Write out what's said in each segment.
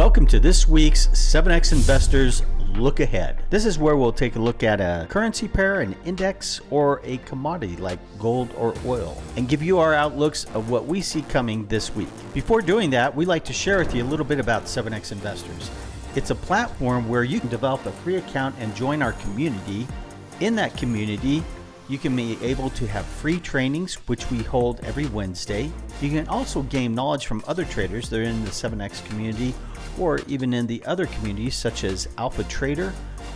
Welcome to this week's 7X Investors Look Ahead. This is where we'll take a look at a currency pair, an index, or a commodity like gold or oil, and give you our outlooks of what we see coming this week. Before doing that, we like to share with you a little bit about 7X Investors. It's a platform where you can develop a free account and join our community. In that community, you can be able to have free trainings, which we hold every Wednesday. You can also gain knowledge from other traders that are in the 7X community or even in the other communities such as Alpha Trader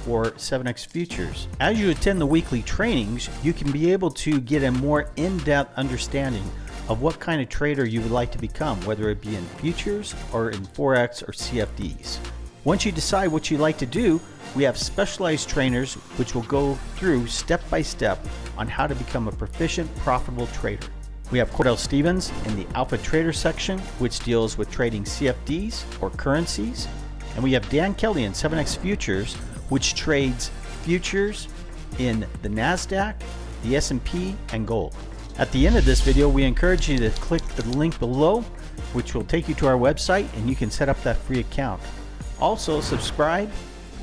or 7X Futures. As you attend the weekly trainings, you can be able to get a more in-depth understanding of what kind of trader you would like to become, whether it be in futures or in Forex or CFDs. Once you decide what you'd like to do, we have specialized trainers which will go through step by step on how to become a proficient, profitable trader. We have Cordell Stevens in the Alpha Trader section, which deals with trading CFDs or currencies. And we have Dan Kelly in 7X Futures, which trades futures in the Nasdaq, the S&P, and gold. At the end of this video, we encourage you to click the link below, which will take you to our website, and you can set up that free account. Also, subscribe,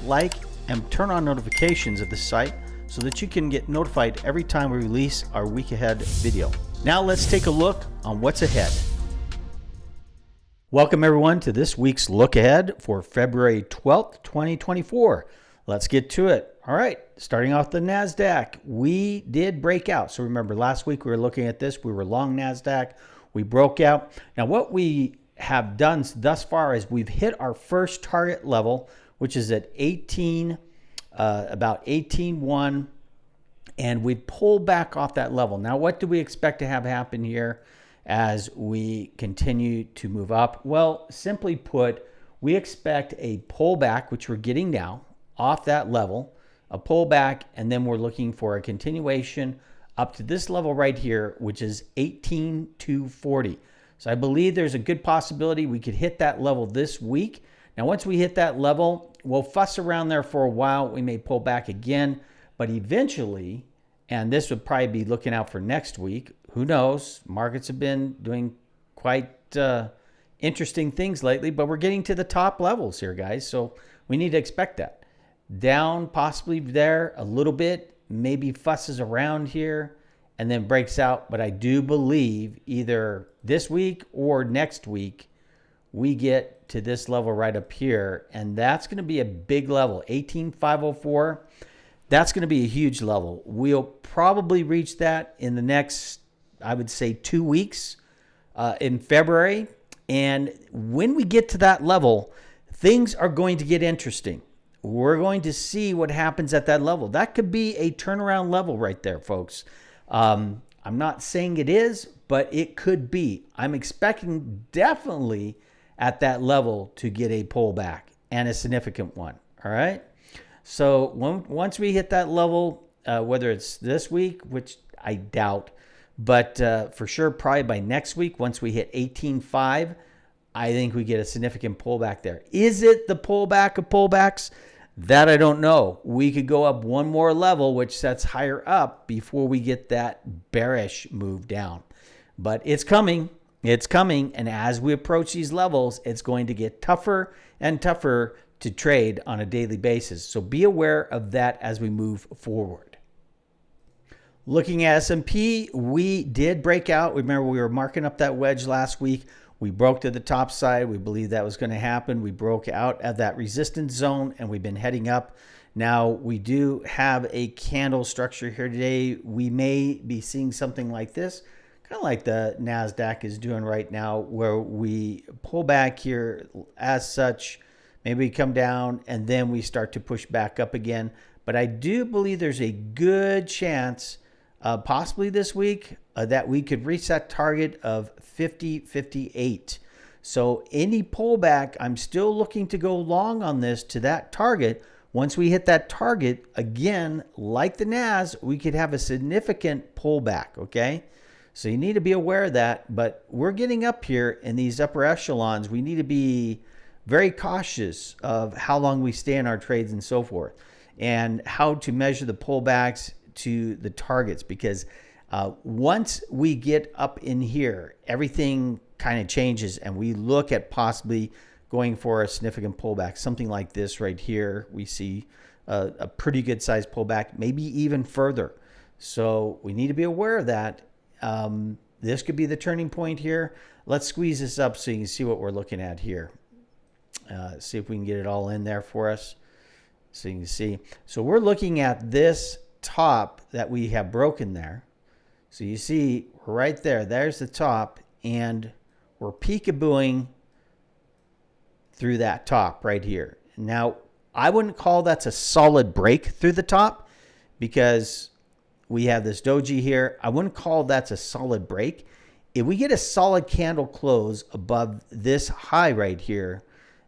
like, and turn on notifications of the site so that you can get notified every time we release our week ahead video. Now let's take a look on what's ahead. Welcome everyone to this week's look ahead for February 12th, 2024. Let's get to it. All right, starting off the Nasdaq, we did break out. So remember last week we were looking at this, we were long Nasdaq, we broke out. Now what we have done thus far is we've hit our first target level, which is at about 18.1, and we pull back off that level. Now, what do we expect to have happen here as we continue to move up? Well, simply put, we expect a pullback, which we're getting now, off that level, a pullback, and then we're looking for a continuation up to this level right here, which is 18,240. So I believe there's a good possibility we could hit that level this week. Now, once we hit that level, we'll fuss around there for a while. We may pull back again, but eventually, and this would probably be looking out for next week, who knows? Markets have been doing quite interesting things lately, but we're getting to the top levels here, guys. So we need to expect that. Down possibly there a little bit, maybe fusses around here, and then breaks out. But I do believe either this week or next week, we get to this level right up here, and that's going to be a big level, 18,504. That's going to be a huge level. We'll probably reach that in the next, I would say, 2 weeks in February. And when we get to that level, things are going to get interesting. We're going to see what happens at that level. That could be a turnaround level right there, folks. I'm not saying it is, but it could be. I'm expecting definitely at that level to get a pullback, and a significant one. All right. So once we hit that level, whether it's this week, which I doubt, but for sure probably by next week, once we hit 18.5, I think we get a significant pullback there. Is it the pullback of pullbacks? That I don't know. We could go up one more level, which sets higher up before we get that bearish move down. But it's coming. It's coming. And as we approach these levels, it's going to get tougher and tougher to trade on a daily basis. So be aware of that as we move forward. Looking at S&P, we did break out. Remember, we were marking up that wedge last week. We broke to the top side. We believed that was going to happen. We broke out of that resistance zone, and we've been heading up. Now, we do have a candle structure here today. We may be seeing something like this, kind of like the Nasdaq is doing right now, where we pull back here as such. Maybe we come down, and then we start to push back up again. But I do believe there's a good chance, possibly this week, that we could reach that target of 50.58. So any pullback, I'm still looking to go long on this to that target. Once we hit that target, again, like the NAS, we could have a significant pullback, okay? So you need to be aware of that. But we're getting up here in these upper echelons. We need to be very cautious of how long we stay in our trades and so forth, and how to measure the pullbacks to the targets, because once we get up in here, everything kind of changes, and we look at possibly going for a significant pullback, something like this right here. We see a pretty good sized pullback, maybe even further. So we need to be aware of that. This could be the turning point here. Let's squeeze this up so you can see what we're looking at here. See if we can get it all in there for us so you can see. So we're looking at this top that we have broken there. So you see right there, there's the top, and we're peekabooing through that top right here. Now, I wouldn't call that's a solid break through the top because we have this doji here. I wouldn't call that's a solid break. If we get a solid candle close above this high right here,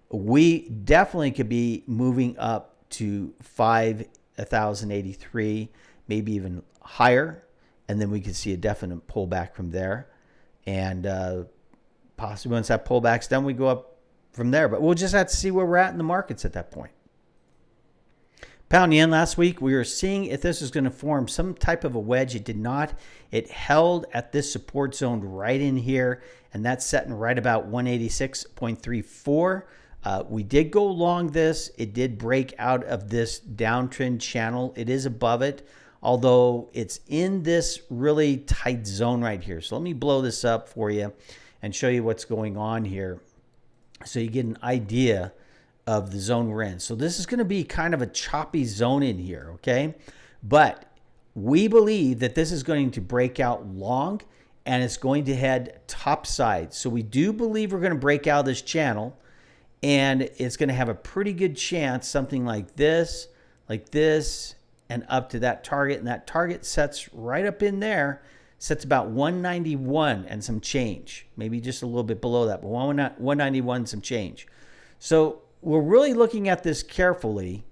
we definitely could be moving up to 5,083, maybe even higher. And then we could see a definite pullback from there. And possibly once that pullback's done, we go up from there. But we'll just have to see where we're at in the markets at that point. Pound yen last week, we were seeing if this was going to form some type of a wedge. It did not. It held at this support zone right in here, and that's setting right about 186.34. We did go long this. It did break out of this downtrend channel. It is above it, although it's in this really tight zone right here. So let me blow this up for you and show you what's going on here so you get an idea of the zone we're in. So this is going to be kind of a choppy zone in here, okay? But we believe that this is going to break out long and it's going to head topside. So we do believe we're going to break out of this channel and it's going to have a pretty good chance, something like this, and up to that target. And that target sets right up in there, sets about 191 and some change, maybe just a little bit below that, but 191 and some change. So we're really looking at this carefully,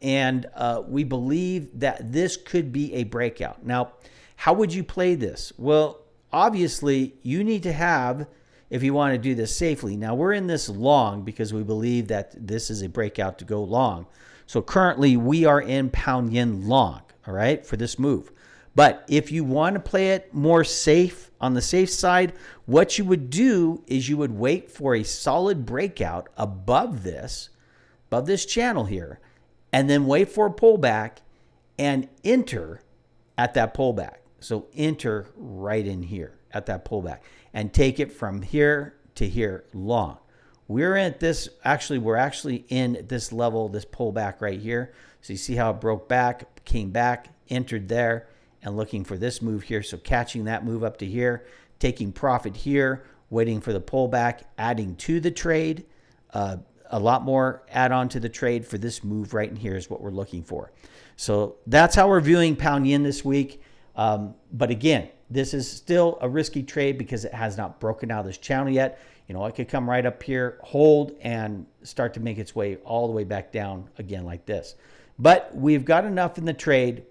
and we believe that this could be a breakout. Now, how would you play this? Well, obviously, you need to have, if you want to do this safely. Now, we're in this long because we believe that this is a breakout to go long. So currently, we are in pound yen long, all right, for this move. But if you want to play it more safe, on the safe side, what you would do is you would wait for a solid breakout above this channel here, and then wait for a pullback and enter at that pullback. So enter right in here at that pullback and take it from here to here long. We're at this, we're actually in this level, this pullback right here. So you see how it broke back, came back, entered there, and looking for this move here. So catching that move up to here, taking profit here, waiting for the pullback, adding to the trade, a lot more add on to the trade for this move right in here is what we're looking for. So that's how we're viewing pound yen this week. But again, this is still a risky trade because it has not broken out of this channel yet. You know, it could come right up here, hold, and start to make its way all the way back down again like this. But we've got enough in the trade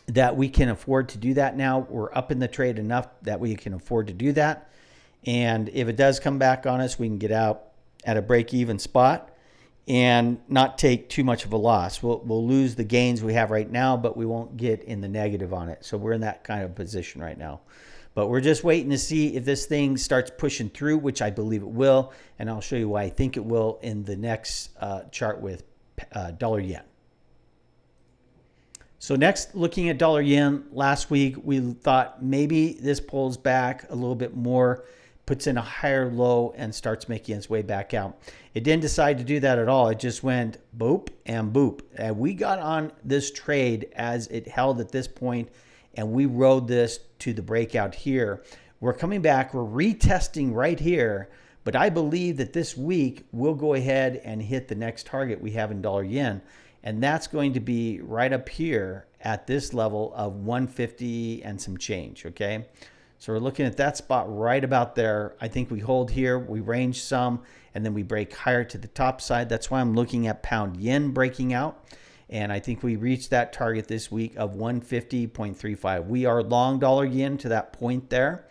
that we can afford to do that now. We're up in the trade enough that we can afford to do that. And if it does come back on us, we can get out at a break-even spot and not take too much of a loss. We'll lose the gains we have right now, but we won't get in the negative on it. So we're in that kind of position right now. But we're just waiting to see if this thing starts pushing through, which I believe it will. And I'll show you why I think it will in the next chart with dollar yen. So next, looking at dollar yen, last week we thought maybe this pulls back a little bit more, puts in a higher low, and starts making its way back out. It didn't decide to do that at all. It just went boop and boop. And we got on this trade as it held at this point, and we rode this to the breakout here. We're coming back. We're retesting right here. But I believe that this week we'll go ahead and hit the next target we have in dollar yen. And that's going to be right up here at this level of 150 and some change, okay? So we're looking at that spot right about there. I think we hold here, we range some, and then we break higher to the top side. That's why I'm looking at pound yen breaking out. And I think we reached that target this week of 150.35. We are long dollar yen to that point there.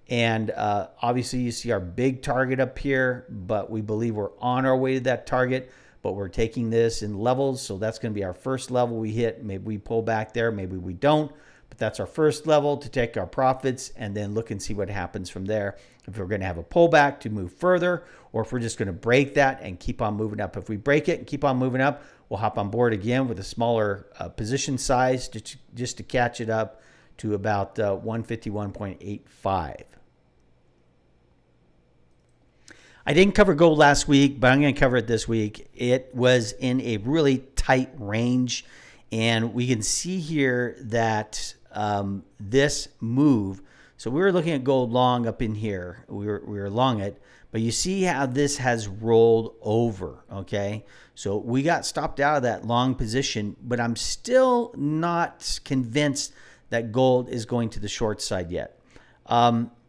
And obviously you see our big target up here, but we believe we're on our way to that target. But we're taking this in levels, so that's going to be our first level we hit. Maybe we pull back there, maybe we don't. But that's our first level to take our profits and then look and see what happens from there. If we're going to have a pullback to move further, or if we're just going to break that and keep on moving up. If we break it and keep on moving up, we'll hop on board again with a smaller position size just to catch it up to about 151.85. I didn't cover gold last week, but I'm going to cover it this week. It was in a really tight range, and we can see here that this move, so we were looking at gold long up in here. We were long it, but you see how this has rolled over, okay? So we got stopped out of that long position, but I'm still not convinced that gold is going to the short side yet.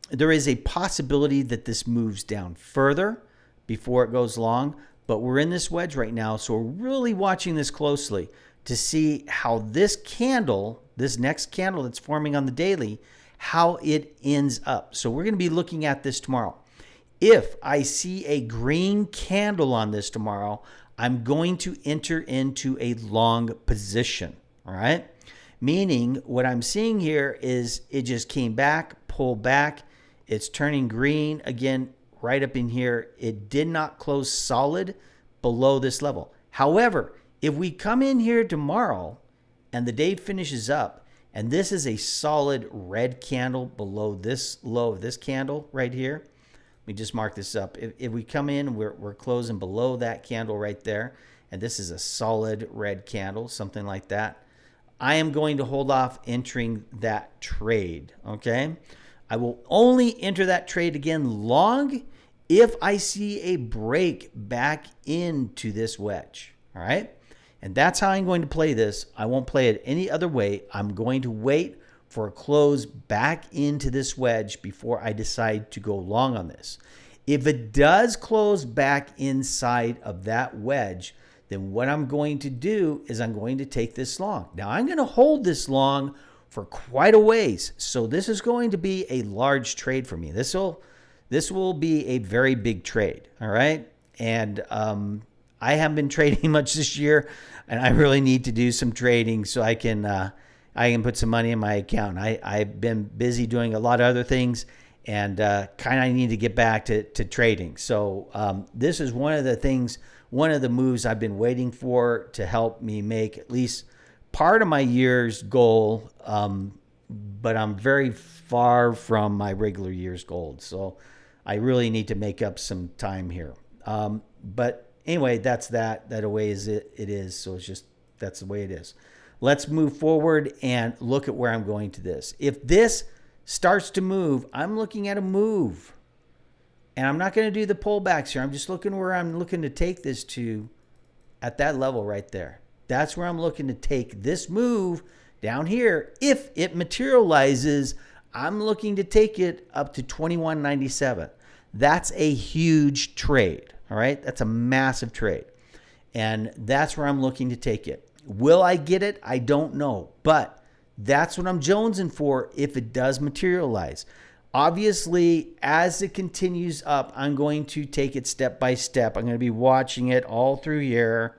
There is a possibility that this moves down further before it goes long, but we're in this wedge right now, so we're really watching this closely to see how this candle, this next candle that's forming on the daily, how it ends up. So we're going to be looking at this tomorrow. If I see a green candle on this tomorrow, I'm going to enter into a long position, all right? Meaning what I'm seeing here is it just came back, pulled back. It's turning green again right up in here. It did not close solid below this level. However, if we come in here tomorrow and the day finishes up and this is a solid red candle below this low of this candle right here, let me just mark this up. If we come in, we're closing below that candle right there, and this is a solid red candle, something like that, I am going to hold off entering that trade, okay? I will only enter that trade again long if I see a break back into this wedge, all right? And that's how I'm going to play this. I won't play it any other way. I'm going to wait for a close back into this wedge before I decide to go long on this. If it does close back inside of that wedge, then what I'm going to do is I'm going to take this long. Now, I'm going to hold this long for quite a ways. So this is going to be a large trade for me. This will be a very big trade, all right? And I haven't been trading much this year, and I really need to do some trading so I can put some money in my account. I've been busy doing a lot of other things, and kind of need to get back to trading. So this is one of the moves I've been waiting for to help me make at least part of my year's goal, but I'm very far from my regular year's goal. So I really need to make up some time here. But anyway, that's that way is it is. So it's just, that's the way it is. Let's move forward and look at where I'm going to this. If this starts to move, I'm looking at a move. And I'm not going to do the pullbacks here. I'm just looking where I'm looking to take this to at that level right there. That's where I'm looking to take this move down here. If it materializes, I'm looking to take it up to 21.97. That's a huge trade. All right. That's a massive trade. And that's where I'm looking to take it. Will I get it? I don't know. But that's what I'm jonesing for if it does materialize. Obviously, as it continues up, I'm going to take it step by step. I'm going to be watching it all through here.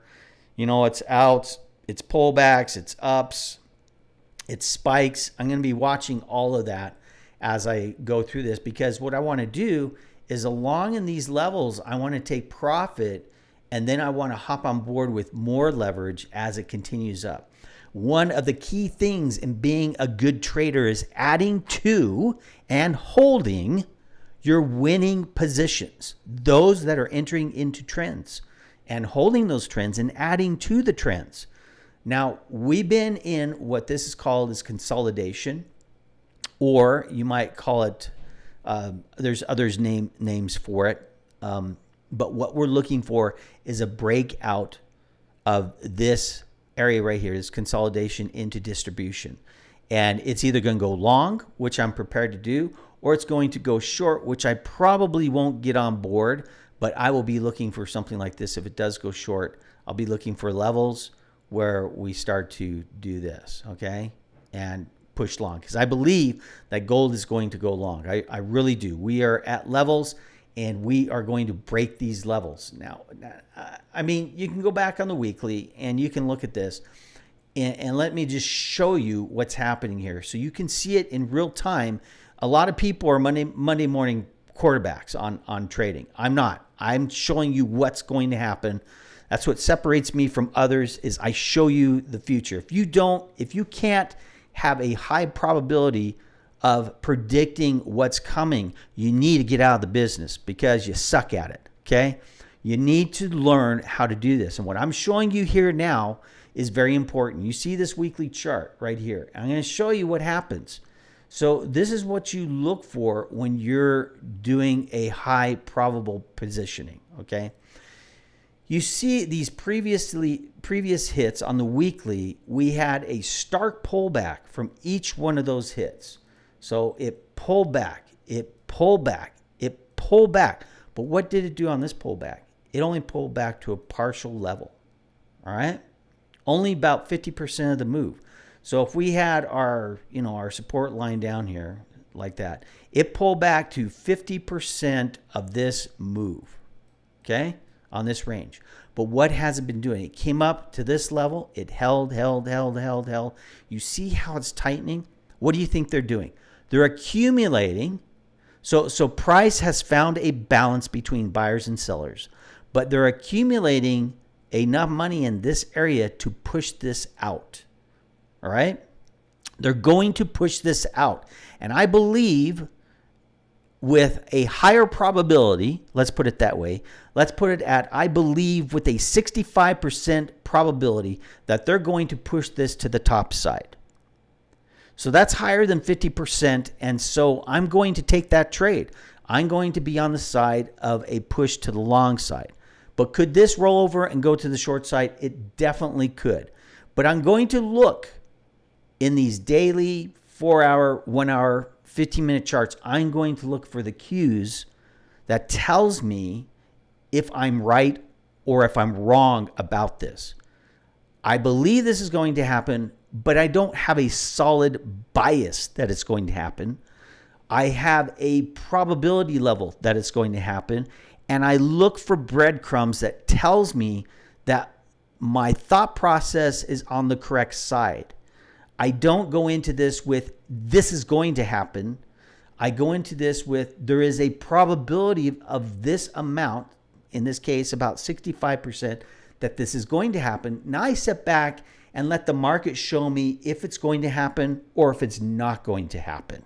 You know, it's outs, it's pullbacks, it's ups, it's spikes. I'm going to be watching all of that as I go through this, because what I want to do is along in these levels, I want to take profit, and then I want to hop on board with more leverage as it continues up. One of the key things in being a good trader is adding to and holding your winning positions, those that are entering into trends, and holding those trends and adding to the trends. Now, we've been in what this is called is consolidation, or you might call it, there's others names for it, but what we're looking for is a breakout of this area right here, is consolidation into distribution. And it's either going to go long, which I'm prepared to do, or it's going to go short, which I probably won't get on board, but I will be looking for something like this. If it does go short, I'll be looking for levels where we start to do this, okay, and push long, because I believe that gold is going to go long. I really do. We are at levels, and we are going to break these levels. Now, I mean, you can go back on the weekly and you can look at this. And let me just show you what's happening here so you can see it in real time. A lot of people are Monday morning quarterbacks on trading. I'm not. I'm showing you what's going to happen. That's what separates me from others, is I show you the future. If you can't have a high probability of predicting what's coming, you need to get out of the business because you suck at it, okay? You need to learn how to do this. And what I'm showing you here now is very important. You see this weekly chart right here. I'm going to show you what happens. So this is what you look for when you're doing a high probable positioning, okay? You see these previous hits on the weekly, we had a stark pullback from each one of those hits. So it pulled back, it pulled back, it pulled back. But what did it do on this pullback? It only pulled back to a partial level, all right? Only about 50% of the move. So if we had our support line down here like that, it pulled back to 50% of this move, okay, on this range. But what has it been doing? It came up to this level. It held. You see how it's tightening? What do you think they're doing? They're accumulating. So price has found a balance between buyers and sellers, but they're accumulating enough money in this area to push this out. All right? They're going to push this out. And I believe with a higher probability, let's put it that way, let's put it at, I believe with a 65% probability that they're going to push this to the top side. So that's higher than 50%. And so I'm going to take that trade. I'm going to be on the side of a push to the long side. But could this roll over and go to the short side? It definitely could. But I'm going to look in these daily 4-hour, 1-hour, 15-minute charts. I'm going to look for the cues that tells me if I'm right or if I'm wrong about this. I believe this is going to happen, but I don't have a solid bias that it's going to happen. I have a probability level that it's going to happen, and I look for breadcrumbs that tells me that my thought process is on the correct side. I don't go into this with this is going to happen. I go into this with there is a probability of this amount, in this case about 65%, that this is going to happen. Now I sit back and let the market show me if it's going to happen or if it's not going to happen.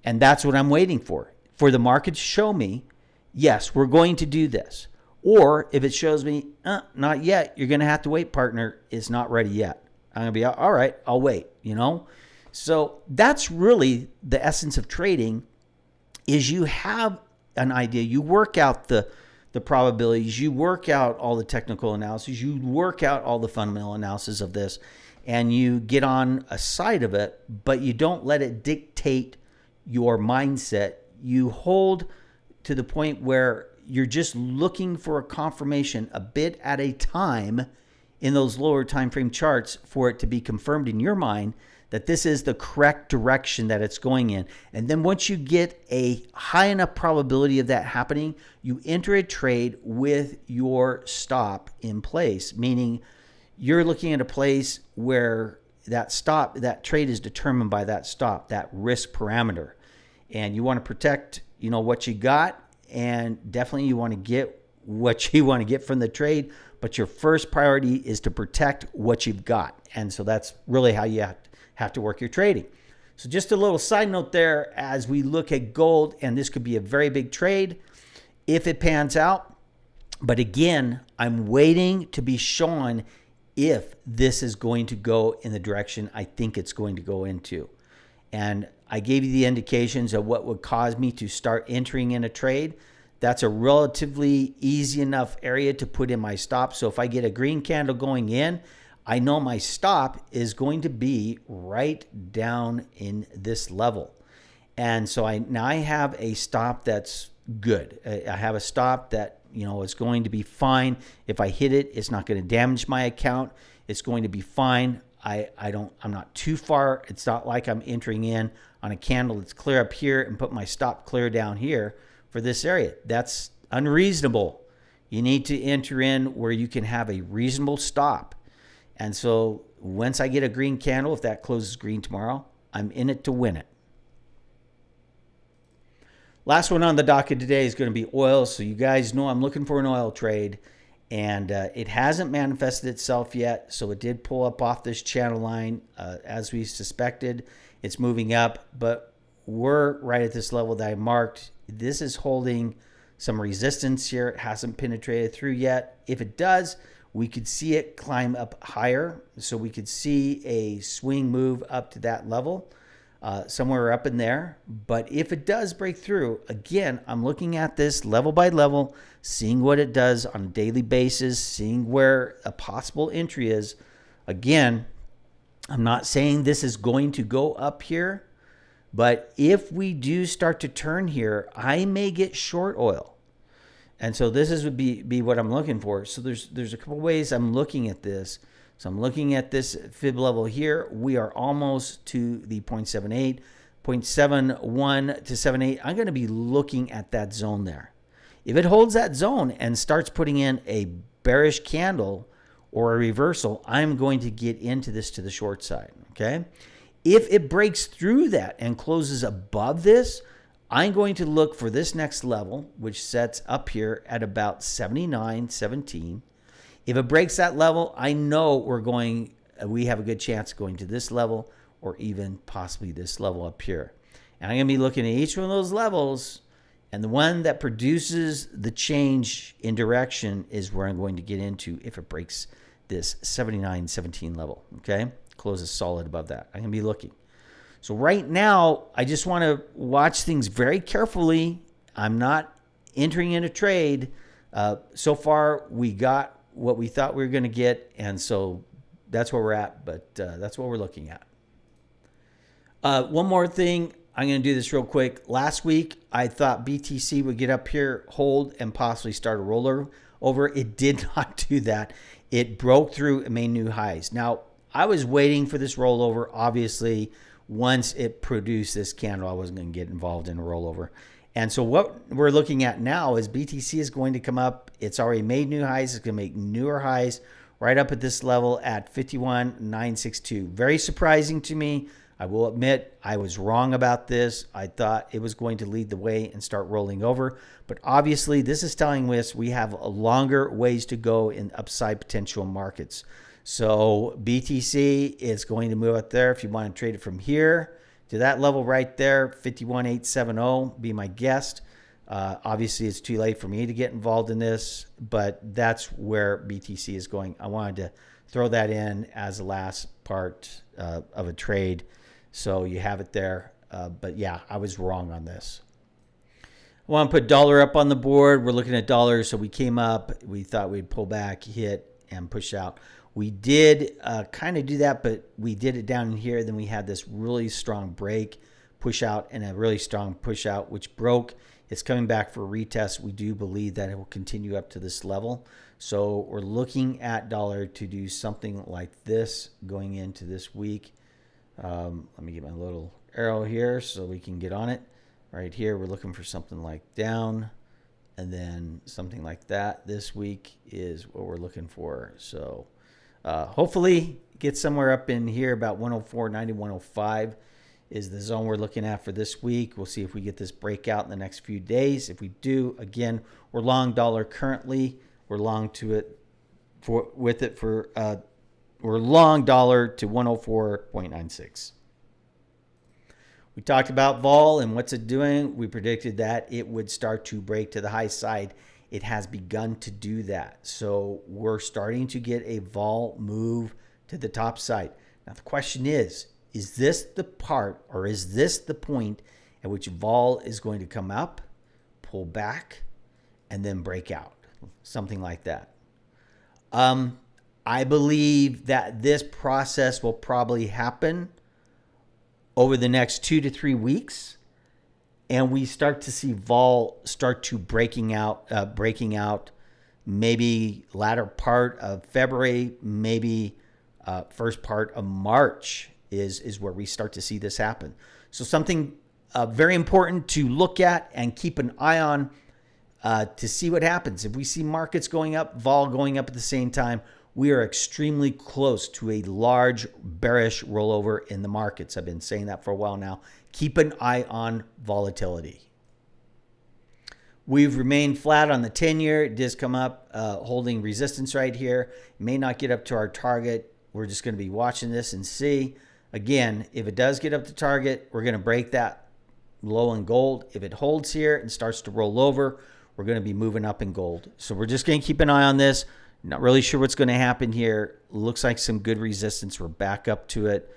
And that's what I'm waiting for the market to show me, yes, we're going to do this. Or if it shows me, not yet, you're going to have to wait, partner. It's not ready yet. I'm going to be, all right, I'll wait, So that's really the essence of trading, is you have an idea. You work out the probabilities. You work out all the technical analysis. You work out all the fundamental analysis of this, and you get on a side of it, but you don't let it dictate your mindset. You hold to the point where you're just looking for a confirmation a bit at a time in those lower time frame charts for it to be confirmed in your mind that this is the correct direction that it's going in. And then once you get a high enough probability of that happening, you enter a trade with your stop in place, meaning you're looking at a place where that trade is determined by that stop, that risk parameter. And you want to protect, what you got, and definitely you want to get what you want to get from the trade, but your first priority is to protect what you've got. And so that's really how you have to work your trading. So just a little side note there as we look at gold, and this could be a very big trade if it pans out. But again, I'm waiting to be shown if this is going to go in the direction I think it's going to go into. And I gave you the indications of what would cause me to start entering in a trade. That's a relatively easy enough area to put in my stop. So if I get a green candle going in, I know my stop is going to be right down in this level. And so I have a stop that's good. I have a stop that, is going to be fine. If I hit it, it's not going to damage my account. It's going to be fine. I'm not too far. It's not like I'm entering in on a candle that's clear up here and put my stop clear down here for this area. That's unreasonable. You need to enter in where you can have a reasonable stop. And so once I get a green candle, if that closes green tomorrow, I'm in it to win it. Last one on the docket today is going to be oil. So you guys know I'm looking for an oil trade, and it hasn't manifested itself yet. So it did pull up off this channel line as we suspected. It's moving up, but we're right at this level that I marked. This is holding some resistance here. It hasn't penetrated through yet. If it does, we could see it climb up higher. So we could see a swing move up to that level. Somewhere up in there. But if it does break through, again, I'm looking at this level by level, seeing what it does on a daily basis, seeing where a possible entry is. Again, I'm not saying this is going to go up here, but if we do start to turn here, I may get short oil. And so this would be what I'm looking for. So there's a couple ways I'm looking at this. So I'm looking at this fib level here. We are almost to the 0.78, 0.71 to 78. I'm going to be looking at that zone there. If it holds that zone and starts putting in a bearish candle or a reversal, I'm going to get into this to the short side, okay? If it breaks through that and closes above this, I'm going to look for this next level, which sets up here at about 79.17. If it breaks that level, I know we have a good chance of going to this level or even possibly this level up here. And I'm going to be looking at each one of those levels, and the one that produces the change in direction is where I'm going to get into if it breaks this 79.17 level, okay? Closes solid above that. I'm going to be looking. So right now, I just want to watch things very carefully. I'm not entering in a trade. So far, we got what we thought we were going to get, and so that's where we're at, but that's what we're looking at. One more thing, I'm going to do this real quick. Last week, I thought BTC would get up here, hold, and possibly start a roller over. It did not do that. It broke through and made new highs. Now, I was waiting for this rollover. Obviously, once it produced this candle, I wasn't going to get involved in a rollover. And so what we're looking at now is BTC is going to come up. It's already made new highs. It's going to make newer highs right up at this level at 51.962. Very surprising to me. I will admit I was wrong about this. I thought it was going to lead the way and start rolling over. But obviously, this is telling us we have a longer ways to go in upside potential markets. So BTC is going to move up there. If you want to trade it from here to that level right there, 51.870, be my guest. Obviously, it's too late for me to get involved in this, but that's where BTC is going. I wanted to throw that in as the last part of a trade, so you have it there. But yeah, I was wrong on this. I want to put dollar up on the board. We're looking at dollars, so we came up. We thought we'd pull back, hit, and push out. We did kind of do that, but we did it down in here. Then we had this really strong break, push out, and a really strong push out, which broke. It's coming back for a retest. We do believe that it will continue up to this level. So we're looking at dollar to do something like this going into this week. Let me get my little arrow here so we can get on it. Right here, we're looking for something like down, and then something like that. This week is what we're looking for. So hopefully get somewhere up in here about 104.90, 105 is the zone we're looking at for this week. We'll see if we get this breakout in the next few days. If we do, again, we're long dollar currently. We're long to it we're long dollar to 104.96. We talked about vol and what's it doing. We predicted that it would start to break to the high side. It has begun to do that. So we're starting to get a vol move to the top side. Now the question is this the part, or is this the point at which vol is going to come up, pull back, and then break out? Something like that. I believe that this process will probably happen over the next 2 to 3 weeks, and we start to see vol start to breaking out maybe latter part of February, maybe first part of March is where we start to see this happen. So something very important to look at and keep an eye on to see what happens. If we see markets going up, vol going up at the same time, we are extremely close to a large bearish rollover in the markets. I've been saying that for a while now. Keep an eye on volatility. We've remained flat on the 10-year. It does come up holding resistance right here. It may not get up to our target. We're just going to be watching this and see. Again, if it does get up to target, we're going to break that low in gold. If it holds here and starts to roll over, we're going to be moving up in gold. So we're just going to keep an eye on this. Not really sure what's going to happen here. Looks like some good resistance. We're back up to it.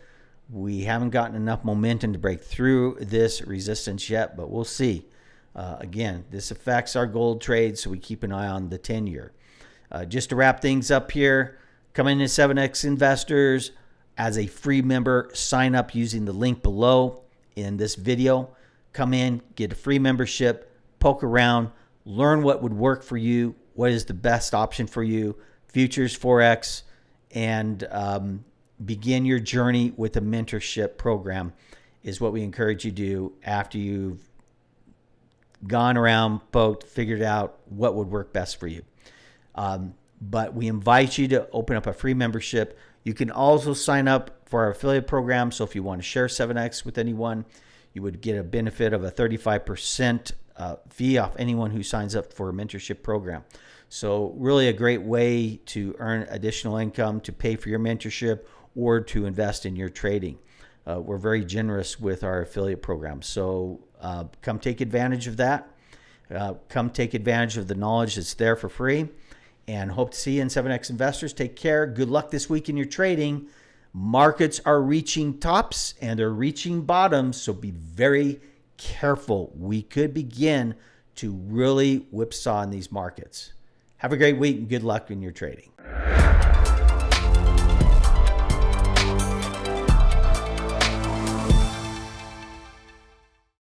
We haven't gotten enough momentum to break through this resistance yet, but we'll see. Again, this affects our gold trade, so we keep an eye on the 10-year. Just to wrap things up here, come into 7X Investors as a free member. Sign up using the link below in this video. Come in, get a free membership, poke around, learn what would work for you, what is the best option for you, futures, Forex, and begin your journey with a mentorship program is what we encourage you to do after you've gone around, poked, figured out what would work best for you. But we invite you to open up a free membership. You can also sign up for our affiliate program. So if you want to share 7X with anyone, you would get a benefit of a 35% fee off anyone who signs up for a mentorship program. So really a great way to earn additional income to pay for your mentorship or to invest in your trading. We're very generous with our affiliate program. So come take advantage of that. Come take advantage of the knowledge that's there for free. And hope to see you in 7X Investors. Take care. Good luck this week in your trading. Markets are reaching tops and they're reaching bottoms. So be very careful. We could begin to really whipsaw in these markets. Have a great week and good luck in your trading.